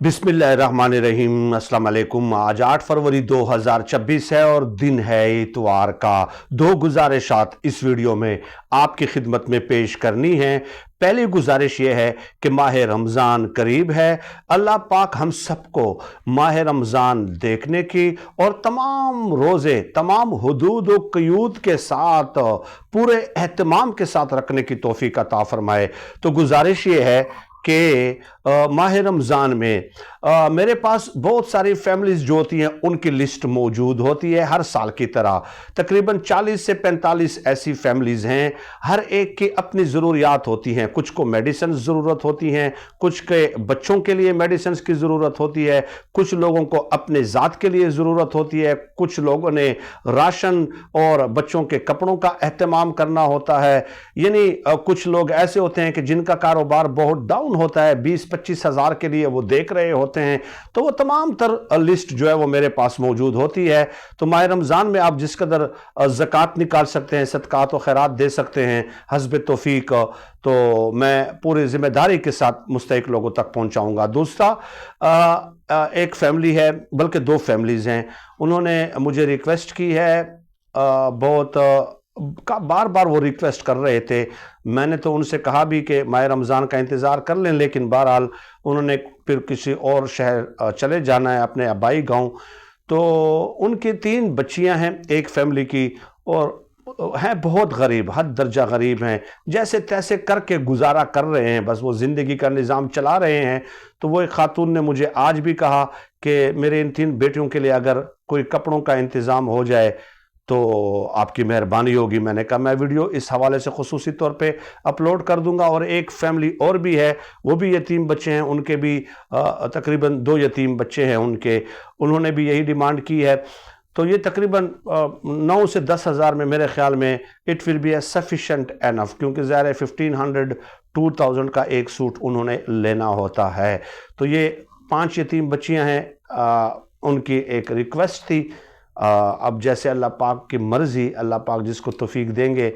बिस्मिल्लाहिर्रहमानिर्रहीम। अस्सलाम वालेकुम। आज 8 फरवरी 2026 है और दिन है इतवार का। दो गुजारिशात इस वीडियो में आपकी खिदमत में पेश करनी है। पहली गुजारिश ये है कि माह रमज़ान करीब है। अल्लाह पाक हम सबको माह रमज़ान देखने की और तमाम रोज़े तमाम हुदूद व क़यूद के साथ पूरे एहतमाम के साथ रखने की तौफीक अता फरमाए। तो गुजारिश ये है कि माह रमज़ान में मेरे पास बहुत सारी फैमिलीज़ जो होती हैं उनकी लिस्ट मौजूद होती है हर साल की तरह। तकरीबन 40 से 45 ऐसी फैमिलीज़ हैं, हर एक की अपनी ज़रूरियात होती हैं। कुछ को मेडिसिन ज़रूरत होती हैं, कुछ के बच्चों के लिए मेडिसिन की ज़रूरत होती है, कुछ लोगों को अपने ज़ात के लिए ज़रूरत होती है, कुछ लोगों ने राशन और बच्चों के कपड़ों का एहतमाम करना होता है। यानी कुछ लोग ऐसे होते हैं कि जिनका कारोबार बहुत डाउन होता है, 20-25 हज़ार के लिए वो देख रहे होते हैं। तो वो तमाम तर लिस्ट जो है वो मेरे पास मौजूद होती है। तो माह रमज़ान में आप जिस कदर ज़कात निकाल सकते हैं, सदकात व खैरात दे सकते हैं हस्ब तौफीक, तो मैं पूरी जिम्मेदारी के साथ मुस्तहिक लोगों तक पहुंचाऊंगा। दूसरा, एक फैमिली है, बल्कि दो फैमिलीज़ हैं, उन्होंने मुझे रिक्वेस्ट की है, बहुत बार बार वो रिक्वेस्ट कर रहे थे। मैंने तो उनसे कहा भी कि माह रमज़ान का इंतज़ार कर लें, लेकिन बहरहाल उन्होंने फिर किसी और शहर चले जाना है, अपने आबाई गांव। तो उनकी 3 बच्चियां हैं एक फैमिली की, और हैं बहुत गरीब, हद दर्जा गरीब हैं, जैसे तैसे करके गुजारा कर रहे हैं, बस वो ज़िंदगी का निज़ाम चला रहे हैं। तो वो एक खातून ने मुझे आज भी कहा कि मेरे इन 3 बेटियों के लिए अगर कोई कपड़ों का इंतज़ाम हो जाए तो आपकी मेहरबानी होगी। मैंने कहा मैं वीडियो इस हवाले से खुसूसी तौर पे अपलोड कर दूंगा। और एक फैमिली और भी है, वो भी यतीम बच्चे हैं, उनके भी तकरीबन 2 यतीम बच्चे हैं उनके, उन्होंने भी यही डिमांड की है। तो ये तकरीबन 9 से 10 हज़ार में मेरे ख्याल में it will be A sufficient enough, क्योंकि ज़ाहिर है 1500-2000 का एक सूट उन्होंने लेना होता है। तो ये 5 यतीम बच्चियां हैं, उनकी एक रिक्वेस्ट थी। अब जैसे अल्लाह पाक की मर्ज़ी, अल्लाह पाक जिसको तौफीक देंगे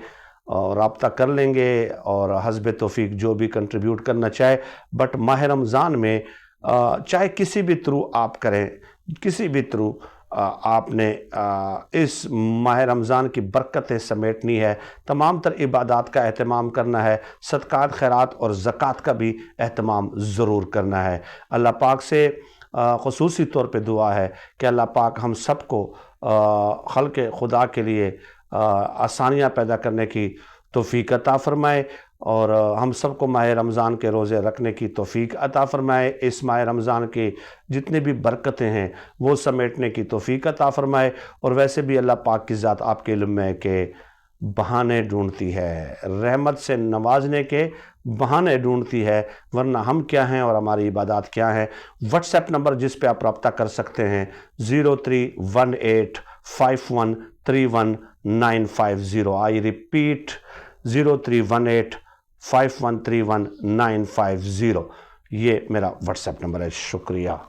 और रब्ता कर लेंगे और हस्ब तौफीक जो भी कंट्रीब्यूट करना चाहे। बट माह रमज़ान में चाहे किसी भी थ्रू आप करें, किसी भी थ्रू आपने इस माह रमज़ान की बरकतें समेटनी है, तमाम तर इबादात का एहतमाम करना है, सदकात खैरात और ज़कात का भी एहतमाम ज़रूर करना है। अल्लाह पाक से ख़ुसूसी तौर पे दुआ है कि अल्लाह पाक हम सबको खल्क़ खुदा के लिए आसानियाँ पैदा करने की तौफीक अता फ़रमाए और हम सबको माह रमज़ान के रोज़े रखने की तौफीक अता फ़रमाए। इस माह रमज़ान की जितनी भी बरकतें हैं वो समेटने की तौफीक अता फ़रमाए। और वैसे भी अल्लाह पाक की ज़ात आपके इल्म में कि बहाने ढूंढती है, रहमत से नवाजने के बहाने ढूंढती है, वरना हम क्या हैं और हमारी इबादत क्या हैं। व्हाट्सएप नंबर जिस पे आप रब्ता कर सकते हैं 03185131 आई रिपीट 03185131 ये मेरा व्हाट्सएप नंबर है। शुक्रिया।